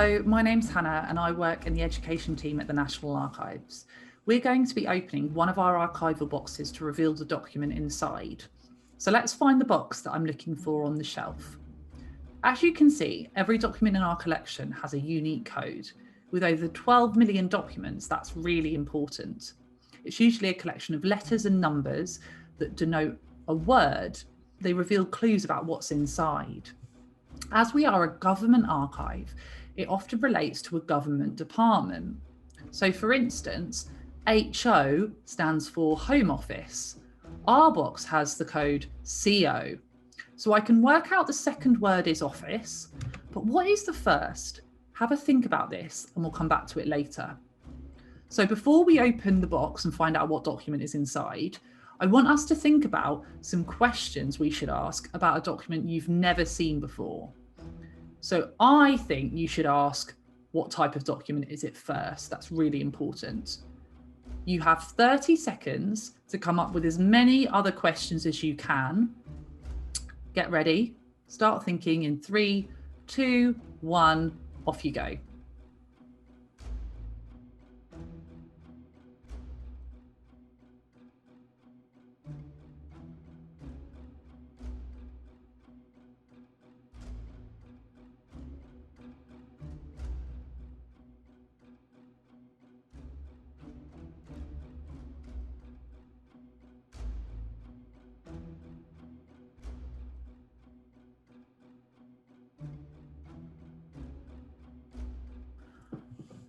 Hello, my name's Hannah and I work in the education team at the National Archives. We're going to be opening one of our archival boxes to reveal the document inside. So let's find the box that I'm looking for on the shelf. As you can see, every document in our collection has a unique code. With over 12 million documents, that's really important. It's usually a collection of letters and numbers that denote a word. They reveal clues about what's inside. As we are a government archive, it often relates to a government department. So for instance, HO stands for Home Office. Our box has the code CO. So I can work out the second word is office, but what is the first? Have a think about this and we'll come back to it later. So before we open the box and find out what document is inside, I want us to think about some questions we should ask about a document you've never seen before. So I think you should ask, what type of document is it first? That's really important. You have 30 seconds to come up with as many other questions as you can. Get ready. Start thinking in 3, 2, 1, off you go.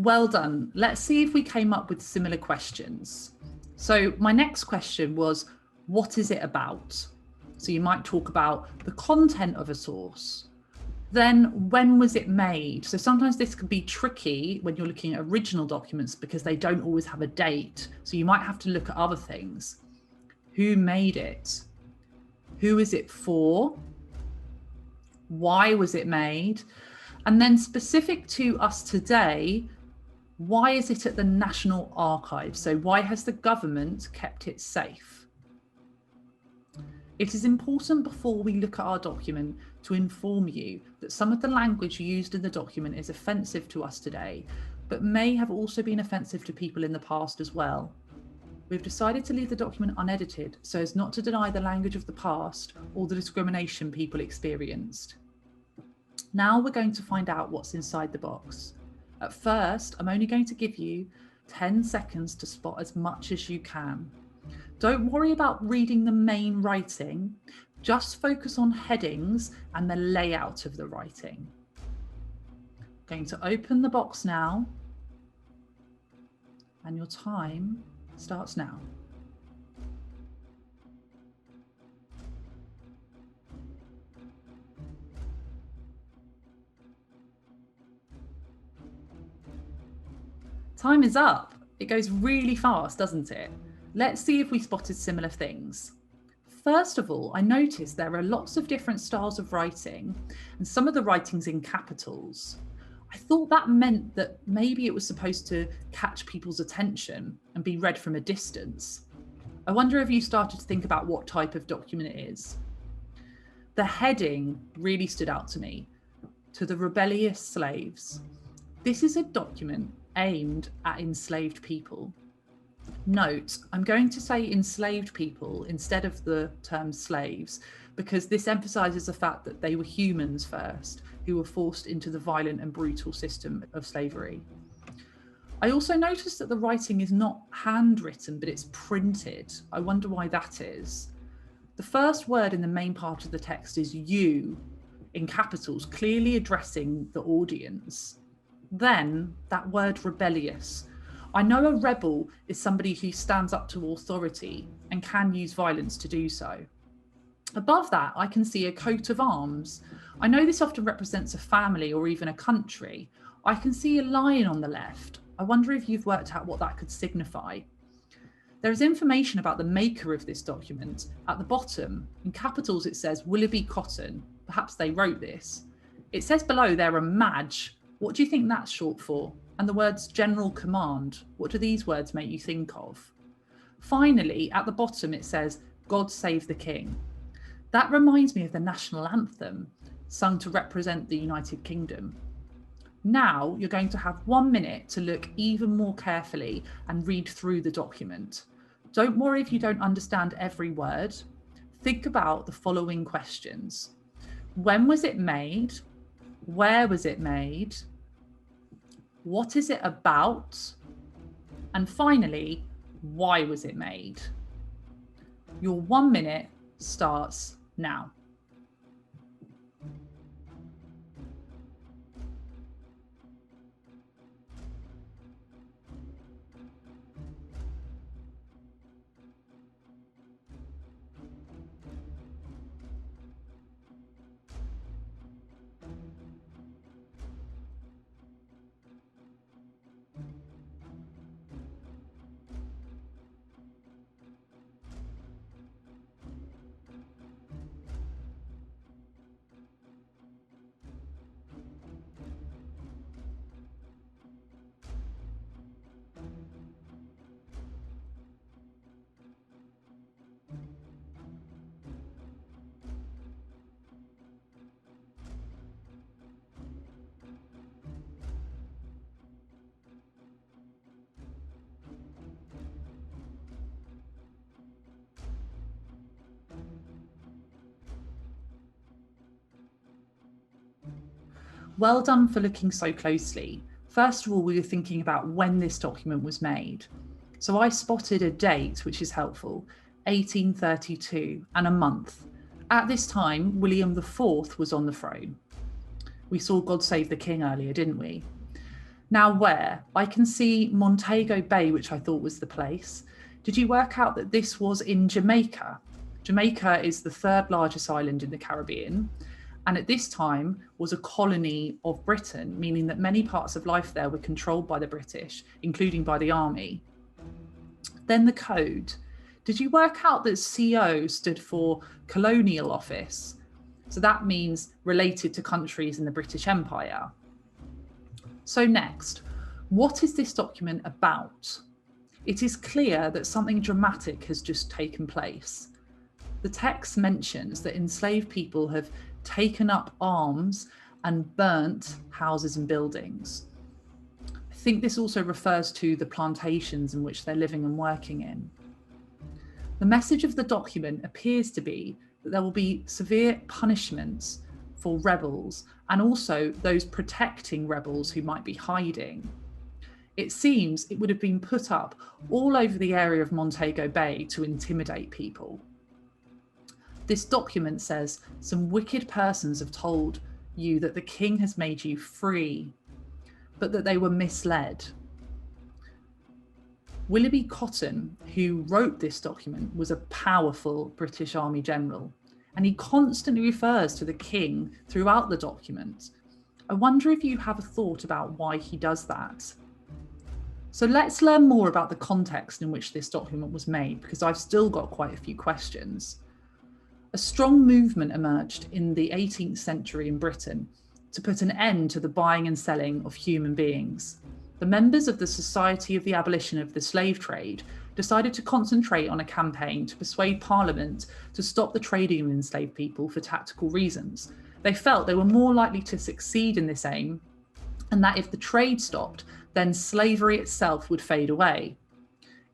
Well done. Let's see if we came up with similar questions. So my next question was, what is it about? So you might talk about the content of a source. Then when was it made? So sometimes this can be tricky when you're looking at original documents because they don't always have a date. So you might have to look at other things. Who made it? Who is it for? Why was it made? And then specific to us today, why is it at the National Archives? So why has the government kept it safe? It is important before we look at our document to inform you that some of the language used in the document is offensive to us today, but may have also been offensive to people in the past as well. We've decided to leave the document unedited so as not to deny the language of the past or the discrimination people experienced. Now we're going to find out what's inside the box. At first, I'm only going to give you 10 seconds to spot as much as you can. Don't worry about reading the main writing, just focus on headings and the layout of the writing. I'm going to open the box now, and your time starts now. Time is up. It goes really fast, doesn't it? Let's see if we spotted similar things. First of all, I noticed there are lots of different styles of writing and some of the writing's in capitals. I thought that meant that maybe it was supposed to catch people's attention and be read from a distance. I wonder if you started to think about what type of document it is. The heading really stood out to me, to the rebellious slaves. This is a document aimed at enslaved people. Note, I'm going to say enslaved people instead of the term slaves, because this emphasizes the fact that they were humans first, who were forced into the violent and brutal system of slavery. I also noticed that the writing is not handwritten, but it's printed. I wonder why that is. The first word in the main part of the text is you, in capitals, clearly addressing the audience. Then that word rebellious. I know a rebel is somebody who stands up to authority and can use violence to do so. Above that, I can see a coat of arms. I know this often represents a family or even a country. I can see a lion on the left. I wonder if you've worked out what that could signify. There is information about the maker of this document. At the bottom, in capitals, it says Willoughby Cotton. Perhaps they wrote this. It says below they're a Madge. What do you think that's short for? And the words general command, what do these words make you think of? Finally, at the bottom, it says, God save the King. That reminds me of the national anthem, sung to represent the United Kingdom. Now you're going to have 1 minute to look even more carefully and read through the document. Don't worry if you don't understand every word. Think about the following questions. When was it made? Where was it made? What is it about? And finally, why was it made? Your 1 minute starts now. Well done for looking so closely. First of all, we were thinking about when this document was made. So I spotted a date, which is helpful, 1832, and a month. At this time, William IV was on the throne. We saw God Save the King earlier, didn't we? Now where? I can see Montego Bay, which I thought was the place. Did you work out that this was in Jamaica? Jamaica is the third largest island in the Caribbean, and at this time was a colony of Britain, meaning that many parts of life there were controlled by the British, including by the army. Then the code. Did you work out that CO stood for Colonial Office? So that means related to countries in the British Empire. So next, what is this document about? It is clear that something dramatic has just taken place. The text mentions that enslaved people have taken up arms and burnt houses and buildings. I think this also refers to the plantations in which they're living and working in. The message of the document appears to be that there will be severe punishments for rebels and also those protecting rebels who might be hiding. It seems it would have been put up all over the area of Montego Bay to intimidate people. This document says some wicked persons have told you that the king has made you free, but that they were misled. Willoughby Cotton, who wrote this document, was a powerful British Army general, and he constantly refers to the king throughout the document. I wonder if you have a thought about why he does that. So let's learn more about the context in which this document was made, because I've still got quite a few questions. A strong movement emerged in the 18th century in Britain to put an end to the buying and selling of human beings. The members of the Society of the Abolition of the Slave Trade decided to concentrate on a campaign to persuade Parliament to stop the trading of enslaved people for tactical reasons. They felt they were more likely to succeed in this aim, and that if the trade stopped, then slavery itself would fade away.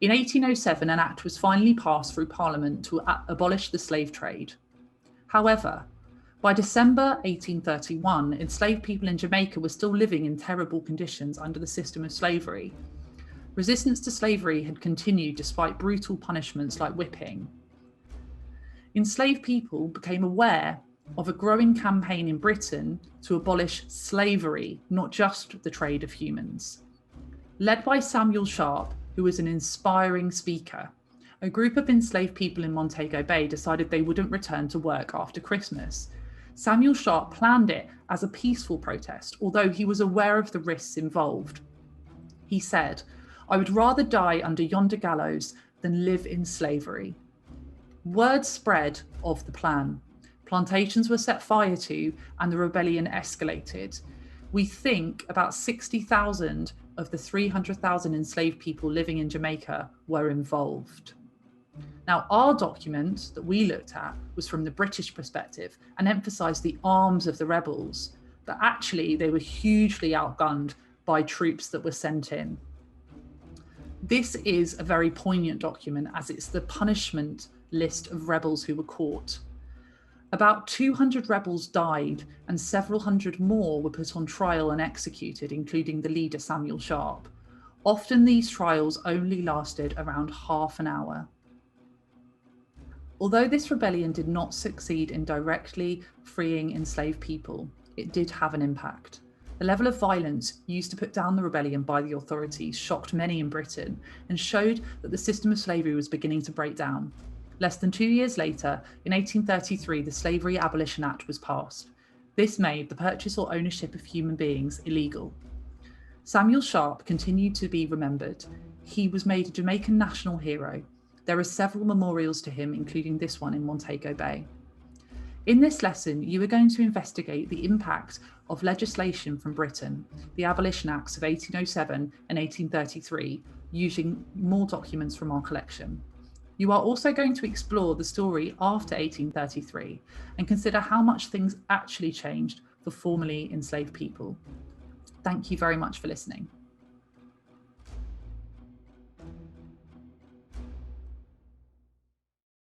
In 1807, an act was finally passed through Parliament to abolish the slave trade. However, by December 1831, enslaved people in Jamaica were still living in terrible conditions under the system of slavery. Resistance to slavery had continued despite brutal punishments like whipping. Enslaved people became aware of a growing campaign in Britain to abolish slavery, not just the trade of humans. Led by Samuel Sharp, who was an inspiring speaker, a group of enslaved people in Montego Bay decided they wouldn't return to work after Christmas. Samuel Sharp planned it as a peaceful protest, although he was aware of the risks involved. He said, "I would rather die under yonder gallows than live in slavery." Word spread of the plan. Plantations were set fire to and the rebellion escalated. We think about 60,000 of the 300,000 enslaved people living in Jamaica were involved. Now, our document that we looked at was from the British perspective and emphasised the arms of the rebels. but actually they were hugely outgunned by troops that were sent in. This is a very poignant document as it's the punishment list of rebels who were caught. About 200 rebels died and several hundred more were put on trial and executed, including the leader Samuel Sharp. Often these trials only lasted around half an hour. Although this rebellion did not succeed in directly freeing enslaved people, it did have an impact. The level of violence used to put down the rebellion by the authorities shocked many in Britain and showed that the system of slavery was beginning to break down. Less than 2 years later, in 1833, the Slavery Abolition Act was passed. This made the purchase or ownership of human beings illegal. Samuel Sharp continued to be remembered. He was made a Jamaican national hero. There are several memorials to him, including this one in Montego Bay. In this lesson, you are going to investigate the impact of legislation from Britain, the Abolition Acts of 1807 and 1833, using more documents from our collection. You are also going to explore the story after 1833 and consider how much things actually changed for formerly enslaved people. Thank you very much for listening.